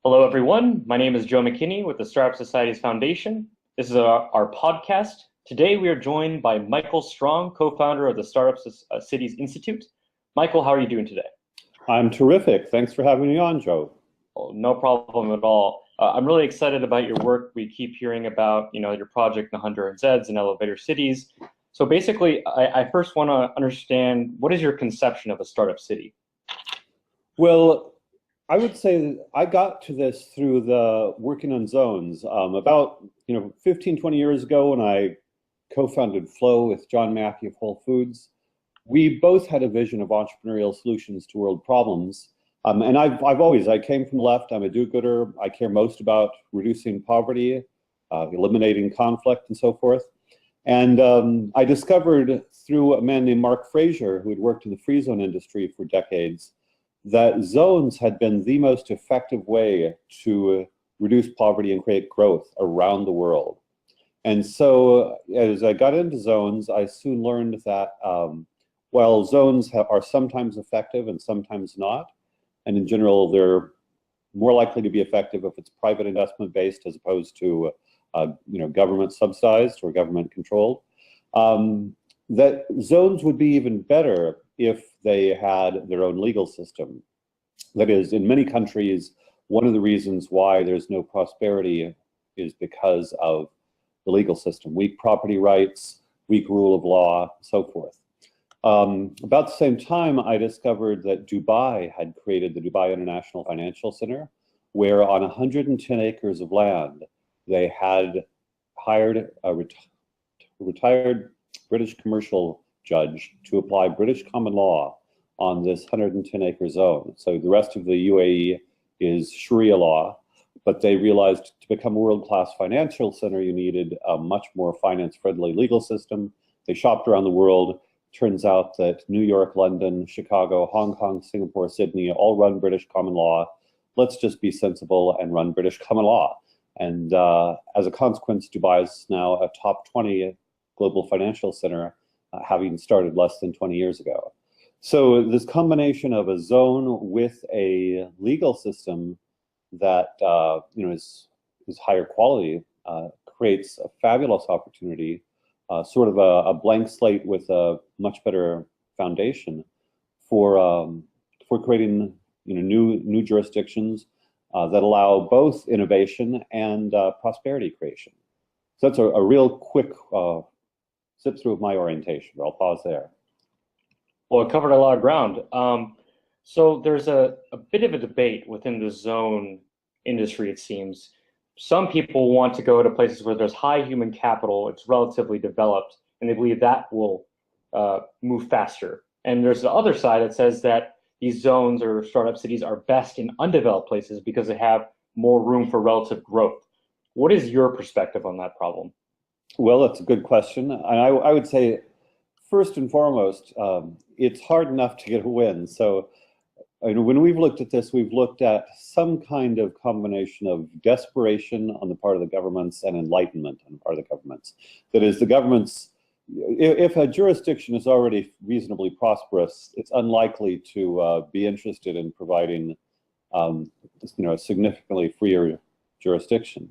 Hello, everyone. My name is Joe McKinney with the Startup Societies Foundation. This is our podcast. Today, we are joined by Michael Strong, co-founder of the Startup Cities Institute. Michael, how are you doing today? I'm terrific. Thanks for having me on, Joe. Oh, no problem at all. I'm really excited about your work. We keep hearing about, your project, the Honduran Zedes and Elevator Cities. So basically, I first want to understand, what is your conception of a startup city? Well, I would say I got to this through the working on zones. About 15, 20 years ago when I co-founded Flow with John Mackey of Whole Foods, we both had a vision of entrepreneurial solutions to world problems. And I came from the left. I'm a do-gooder. I care most about reducing poverty, eliminating conflict, and so forth. And I discovered through a man named Mark Fraser, who had worked in the free zone industry for decades, that zones had been the most effective way to reduce poverty and create growth around the world. And so as I got into zones, I soon learned that while zones are sometimes effective and sometimes not, and in general, they're more likely to be effective if it's private investment based as opposed to government subsidized or government controlled, that zones would be even better if they had their own legal system. That is, in many countries, one of the reasons why there's no prosperity is because of the legal system. Weak property rights, weak rule of law, so forth. About the same time, I discovered that Dubai had created the Dubai International Financial Center, where on 110 acres of land, they had hired a retired British commercial judge to apply British common law on this 110-acre zone. So the rest of the UAE is Sharia law, but they realized to become a world-class financial center, you needed a much more finance-friendly legal system. They shopped around the world. Turns out that New York, London, Chicago, Hong Kong, Singapore, Sydney all run British common law. Let's just be sensible and run British common law. And as a consequence, Dubai is now a top 20 global financial center, having started less than 20 years ago. So this combination of a zone with a legal system that is higher quality creates a fabulous opportunity, sort of a blank slate with a much better foundation for creating new jurisdictions that allow both innovation and prosperity creation. So that's a real quick zip through of my orientation, but I'll pause there. Well, it covered a lot of ground. So there's a bit of a debate within the zone industry, it seems. Some people want to go to places where there's high human capital, it's relatively developed, and they believe that will move faster. And there's the other side that says that these zones or startup cities are best in undeveloped places because they have more room for relative growth. What is your perspective on that problem? Well, that's a good question. And I would say, first and foremost, it's hard enough to get a win. So when we've looked at this, we've looked at some kind of combination of desperation on the part of the governments and enlightenment on the part of the governments. That is, the governments, if a jurisdiction is already reasonably prosperous, it's unlikely to be interested in providing a significantly freer jurisdiction.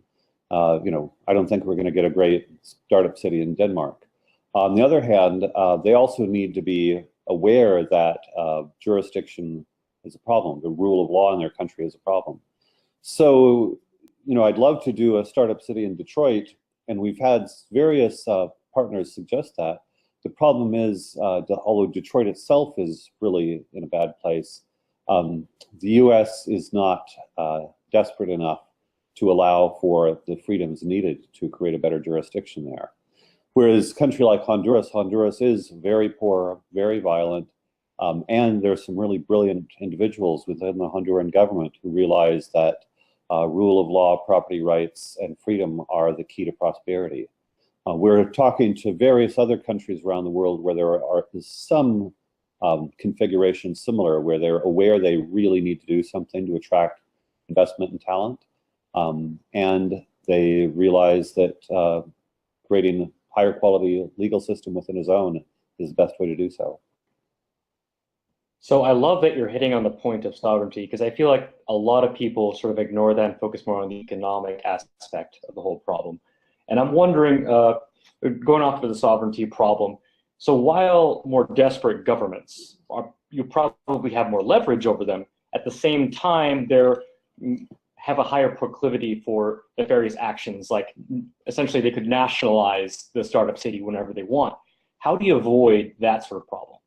I don't think we're going to get a great startup city in Denmark. On the other hand, they also need to be aware that jurisdiction is a problem. The rule of law in their country is a problem. So, I'd love to do a startup city in Detroit, and we've had various partners suggest that. The problem is, although Detroit itself is really in a bad place, the US is not desperate enough to allow for the freedoms needed to create a better jurisdiction there. Whereas a country like Honduras is very poor, very violent, and there's some really brilliant individuals within the Honduran government who realize that rule of law, property rights, and freedom are the key to prosperity. We're talking to various other countries around the world where there is some configuration similar, where they're aware they really need to do something to attract investment and talent. And they realize that creating higher quality legal system within a zone is the best way to do so. So I love that you're hitting on the point of sovereignty because I feel like a lot of people sort of ignore that and focus more on the economic aspect of the whole problem. And I'm wondering, going off of the sovereignty problem, so while more desperate governments are, you probably have more leverage over them, at the same time, they're have a higher proclivity for nefarious actions, like essentially they could nationalize the startup city whenever they want. How do you avoid that sort of problem?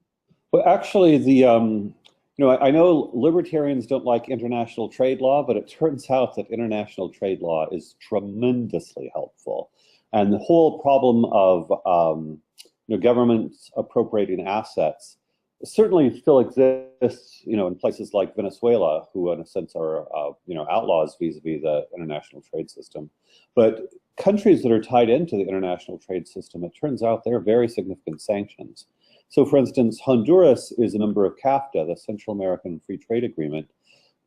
Well, actually, I know libertarians don't like international trade law, but it turns out that international trade law is tremendously helpful. And the whole problem of governments appropriating assets certainly still exists, in places like Venezuela, who in a sense are, outlaws vis-a-vis the international trade system. But countries that are tied into the international trade system, it turns out there are very significant sanctions. So for instance, Honduras is a member of CAFTA, the Central American Free Trade Agreement.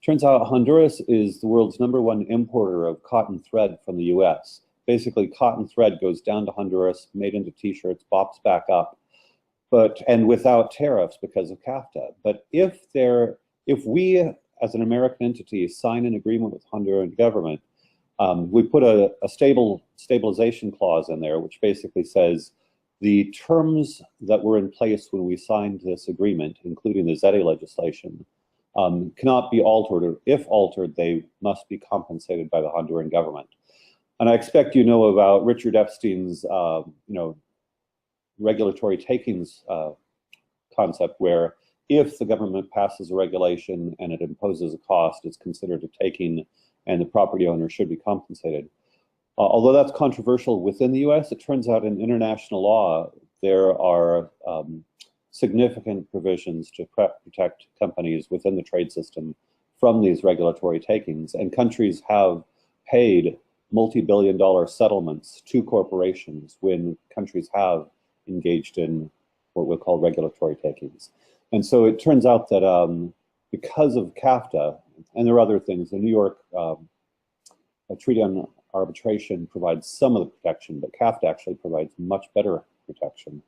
Turns out Honduras is the world's #1 importer of cotton thread from the US. Basically, cotton thread goes down to Honduras, made into t-shirts, bops back up, and without tariffs because of CAFTA. But if we, as an American entity, sign an agreement with the Honduran government, we put a stabilization clause in there, which basically says the terms that were in place when we signed this agreement, including the Zede legislation, cannot be altered, or if altered, they must be compensated by the Honduran government. And I expect you know about Richard Epstein's, regulatory takings concept, where if the government passes a regulation and it imposes a cost, it's considered a taking, and the property owner should be compensated. Although that's controversial within the US, it turns out in international law, there are significant provisions to protect companies within the trade system from these regulatory takings. And countries have paid multi-billion-dollar settlements to corporations when countries have engaged in what we'll call regulatory takings. And so it turns out that because of CAFTA, and there are other things, the New York Treaty on Arbitration provides some of the protection, but CAFTA actually provides much better protection.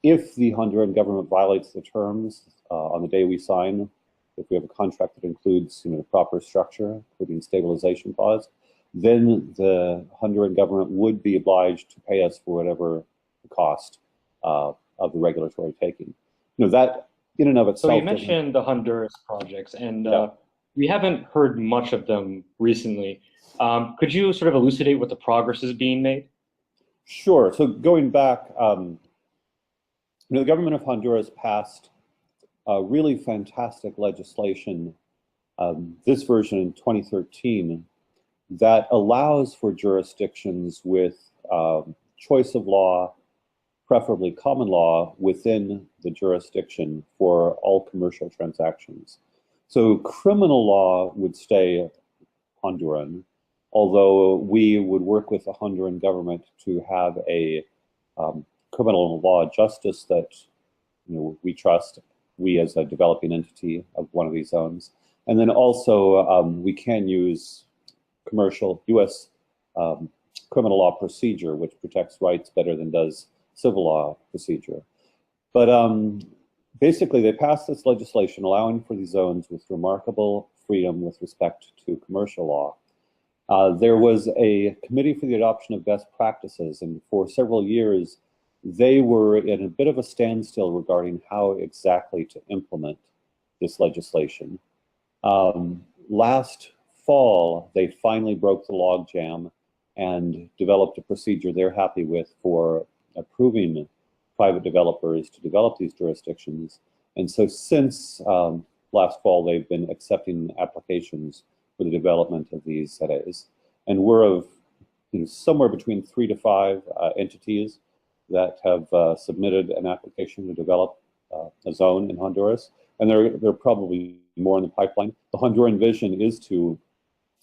If the Honduran government violates the terms on the day we sign, if we have a contract that includes the proper structure, including stabilization clause, then the Honduran government would be obliged to pay us for whatever the cost of the regulatory taking. That in and of itself. So you mentioned the Honduras projects, and we haven't heard much of them recently. Could you sort of elucidate what the progress is being made? Sure. So going back, the government of Honduras passed really fantastic legislation, this version in 2013, that allows for jurisdictions with choice of law, preferably common law, within the jurisdiction for all commercial transactions. So criminal law would stay Honduran, although we would work with the Honduran government to have a criminal law justice that we trust, we as a developing entity of one of these zones. And then also we can use commercial US criminal law procedure, which protects rights better than does civil law procedure. But basically they passed this legislation allowing for these zones with remarkable freedom with respect to commercial law. There was a committee for the adoption of best practices, and for several years they were in a bit of a standstill regarding how exactly to implement this legislation. Last fall, they finally broke the logjam and developed a procedure they're happy with for approving private developers to develop these jurisdictions. And so since last fall, they've been accepting applications for the development of these Zedes. And we're of somewhere between 3 to 5 entities that have submitted an application to develop a zone in Honduras. And there are probably more in the pipeline. The Honduran vision is to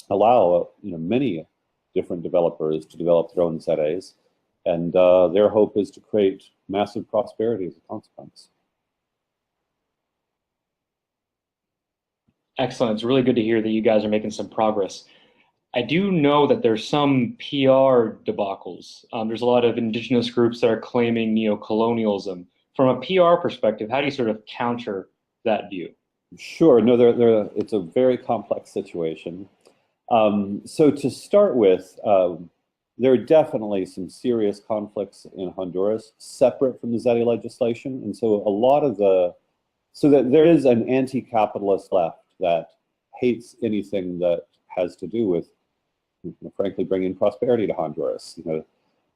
allow many different developers to develop their own Zedes. And their hope is to create massive prosperity as a consequence. Excellent. It's really good to hear that you guys are making some progress. I do know that there's some PR debacles. There's a lot of indigenous groups that are claiming neocolonialism. From a PR perspective, how do you sort of counter that view? Sure. No, it's a very complex situation. So to start with, there are definitely some serious conflicts in Honduras separate from the Zeti legislation. And so so that there is an anti-capitalist left that hates anything that has to do with, frankly, bringing prosperity to Honduras.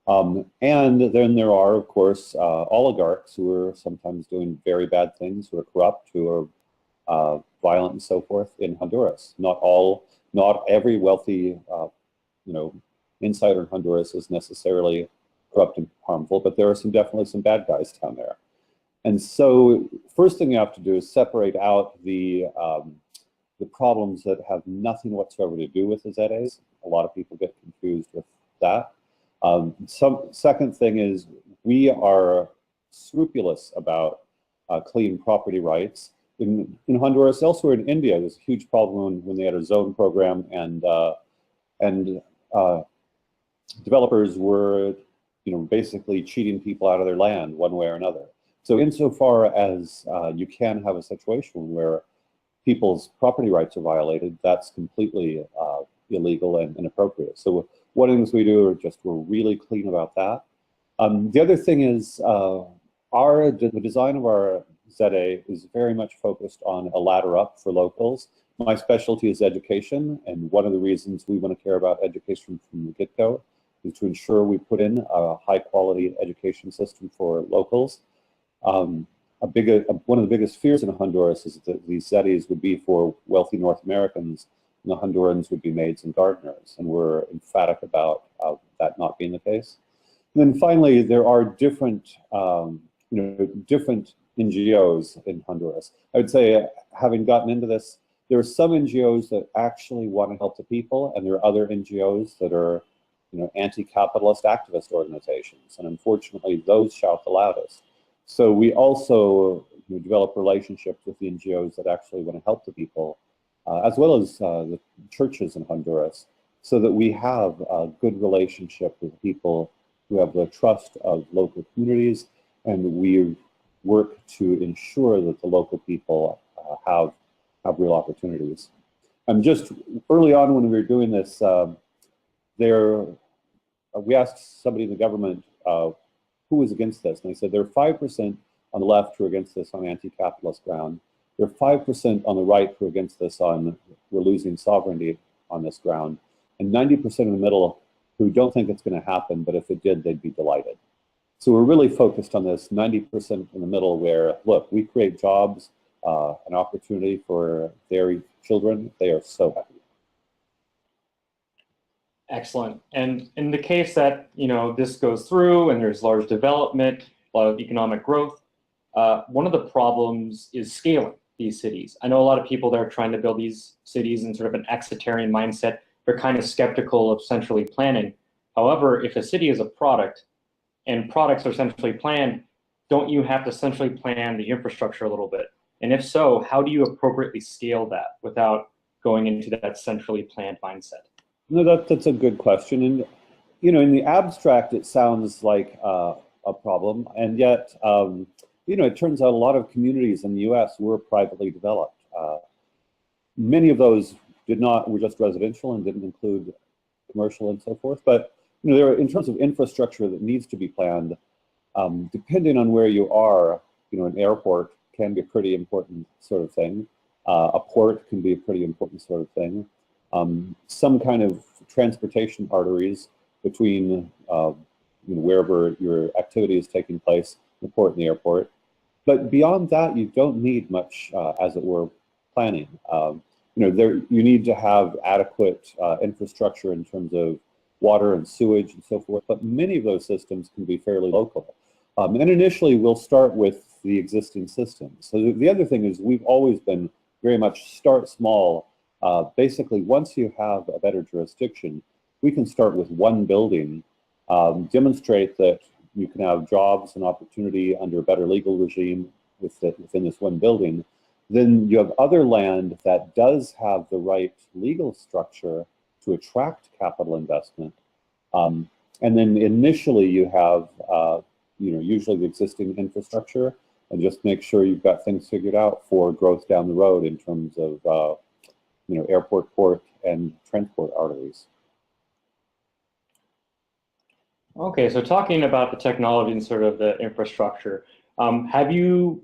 And then there are, of course, oligarchs who are sometimes doing very bad things, who are corrupt, who are violent and so forth in Honduras. Not every wealthy, insider in Honduras is necessarily corrupt and harmful, but there are definitely some bad guys down there. And so, first thing you have to do is separate out the problems that have nothing whatsoever to do with the Zedes. A lot of people get confused with that. Second thing is we are scrupulous about clean property rights. In Honduras, elsewhere in India, there's a huge problem when they had a zone program and developers were, basically cheating people out of their land one way or another. So insofar as you can have a situation where people's property rights are violated, that's completely illegal and inappropriate. So one of the things we do are we're really clean about that. The other thing is the design of our Zede is very much focused on a ladder up for locals. My specialty is education, and one of the reasons we want to care about education from the get-go is to ensure we put in a high-quality education system for locals. One of the biggest fears in Honduras is that these Zedes would be for wealthy North Americans, and the Hondurans would be maids and gardeners, and we're emphatic about that not being the case. And then finally, there are different NGOs in Honduras. I would say, having gotten into this, there are some NGOs that actually want to help the people, and there are other NGOs that are, anti-capitalist activist organizations, and unfortunately, those shout the loudest. So we also develop relationships with the NGOs that actually want to help the people, as well as the churches in Honduras, so that we have a good relationship with people who have the trust of local communities, and we work to ensure that the local people have real opportunities. Just early on when we were doing this, we asked somebody in the government who was against this, and they said there are 5% on the left who are against this on anti-capitalist ground. There are 5% on the right who are against this on we're losing sovereignty on this ground, and 90% in the middle who don't think it's going to happen, but if it did, they'd be delighted. So we're really focused on this 90% in the middle where, look, we create jobs, an opportunity for their children. They are so happy. Excellent. And in the case that, this goes through and there's large development, a lot of economic growth, one of the problems is scaling these cities. I know a lot of people that are trying to build these cities in sort of an exitarian mindset. They're kind of skeptical of centrally planning. However, if a city is a product, and products are centrally planned, don't you have to centrally plan the infrastructure a little bit? And if so, how do you appropriately scale that without going into that centrally planned mindset? No, that's a good question. And, in the abstract, it sounds like a problem. And yet, it turns out a lot of communities in the US were privately developed. Many of those were just residential and didn't include commercial and so forth. But in terms of infrastructure that needs to be planned, depending on where you are, an airport can be a pretty important sort of thing. A port can be a pretty important sort of thing. Some kind of transportation arteries between wherever your activity is taking place, the port and the airport. But beyond that, you don't need much, as it were, planning. You need to have adequate infrastructure in terms of water and sewage and so forth, but many of those systems can be fairly local. And initially, we'll start with the existing systems. So the other thing is we've always been very much start small. Basically, once you have a better jurisdiction, we can start with one building, demonstrate that you can have jobs and opportunity under a better legal regime within this one building. Then you have other land that does have the right legal structure to attract capital investment. And then initially you have, usually the existing infrastructure, and just make sure you've got things figured out for growth down the road in terms of airport, port, and transport arteries. Okay, so talking about the technology and sort of the infrastructure, have you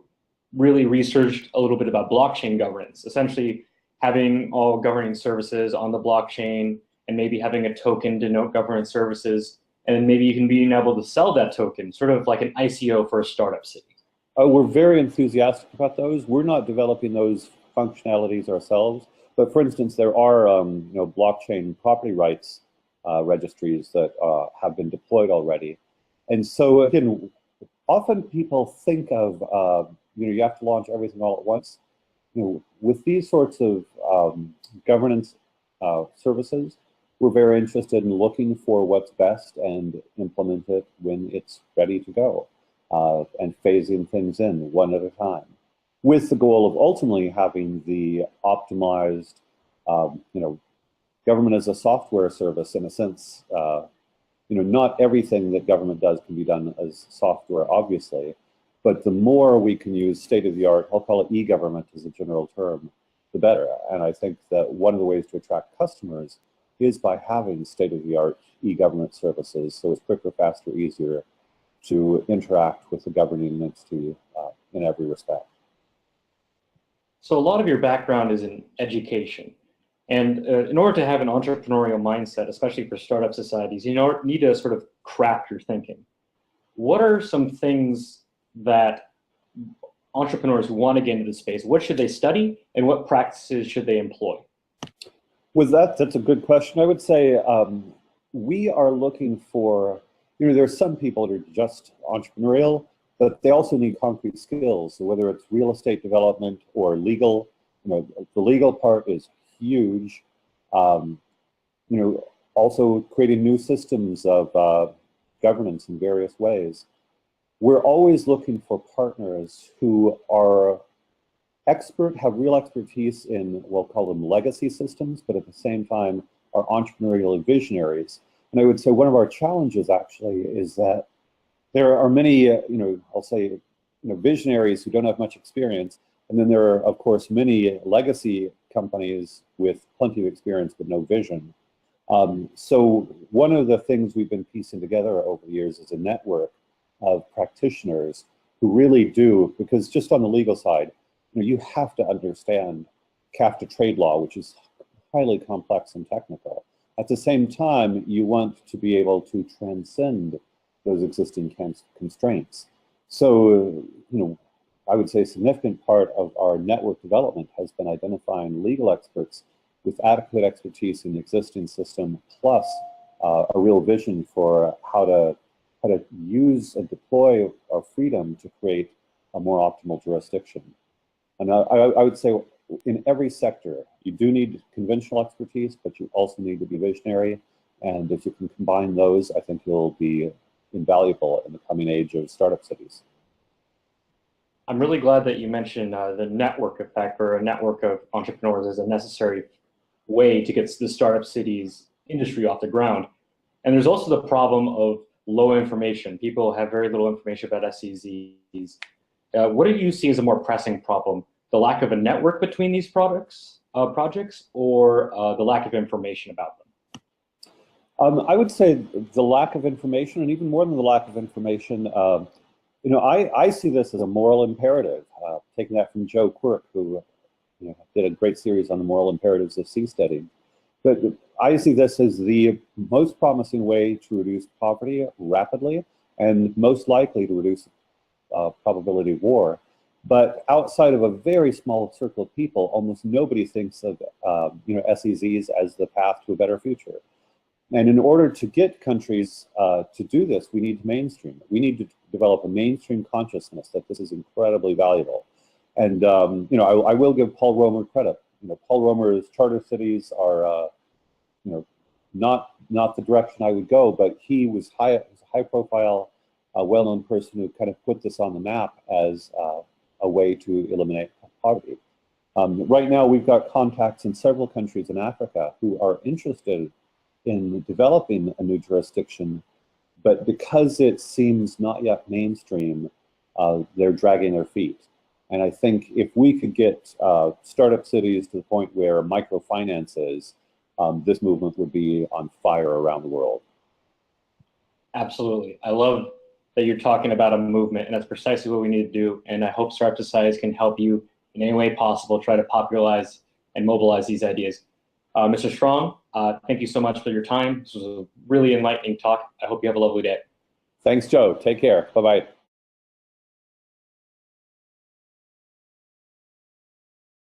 really researched a little bit about blockchain governance, essentially having all governing services on the blockchain and maybe having a token denote governance services, and then maybe you can be able to sell that token, sort of like an ICO for a startup city? We're very enthusiastic about those. We're not developing those functionalities ourselves, but for instance, there are blockchain property rights registries that have been deployed already. And so again, often people think of, you have to launch everything all at once. With these sorts of governance services, we're very interested in looking for what's best and implement it when it's ready to go, and phasing things in one at a time, with the goal of ultimately having the optimized, government as a software service in a sense. Not everything that government does can be done as software, obviously, but the more we can use state-of-the-art, I'll call it e-government as a general term, the better. And I think that one of the ways to attract customers is by having state-of-the-art e-government services, so it's quicker, faster, easier to interact with the governing entity in every respect. So a lot of your background is in education. And in order to have an entrepreneurial mindset, especially for startup societies, you need to sort of craft your thinking. What are some things that entrepreneurs who want to get into the space, what should they study and what practices should they employ? With that, that's a good question. I would say we are looking for, there's some people that are just entrepreneurial, but they also need concrete skills. So whether it's real estate development or legal, the legal part is huge. Also creating new systems of governance in various ways. We're always looking for partners who are have real expertise in, we'll call them legacy systems, but at the same time are entrepreneurial visionaries. And I would say one of our challenges actually is that there are many, I'll say, visionaries who don't have much experience. And then there are, of course, many legacy companies with plenty of experience but no vision. So one of the things we've been piecing together over the years is a network of practitioners who really do, because just on the legal side, you have to understand CAFTA trade law, which is highly complex and technical. At the same time, you want to be able to transcend those existing constraints. So, I would say a significant part of our network development has been identifying legal experts with adequate expertise in the existing system, plus a real vision for how to use and deploy our freedom to create a more optimal jurisdiction. And I would say in every sector, you do need conventional expertise, but you also need to be visionary. And if you can combine those, I think you'll be invaluable in the coming age of startup cities. I'm really glad that you mentioned the network effect, or a network of entrepreneurs, as a necessary way to get the startup cities industry off the ground. And there's also the problem of low information. People have very little information about SEZs. What do you see as a more pressing problem? The lack of a network between these projects, or the lack of information about them? I would say the lack of information, and even more than the lack of information, I see this as a moral imperative, taking that from Joe Quirk, who did a great series on the moral imperatives of seasteading. But I see this as the most promising way to reduce poverty rapidly, and most likely to reduce probability of war. But outside of a very small circle of people, almost nobody thinks of SEZs as the path to a better future. And in order to get countries to do this, we need to mainstream it. We need to develop a mainstream consciousness that this is incredibly valuable. And I will give Paul Romer credit. Paul Romer's charter cities are not the direction I would go, but he was a high-profile, well-known person who kind of put this on the map as a way to eliminate poverty. Right now, we've got contacts in several countries in Africa who are interested in developing a new jurisdiction, but because it seems not yet mainstream, they're dragging their feet. And I think if we could get startup cities to the point where microfinance is, this movement would be on fire around the world. Absolutely. I love that you're talking about a movement, and that's precisely what we need to do. And I hope startup societies can help you in any way possible, try to popularize and mobilize these ideas. Mr. Strong, thank you so much for your time. This was a really enlightening talk. I hope you have a lovely day. Thanks, Joe. Take care. Bye-bye.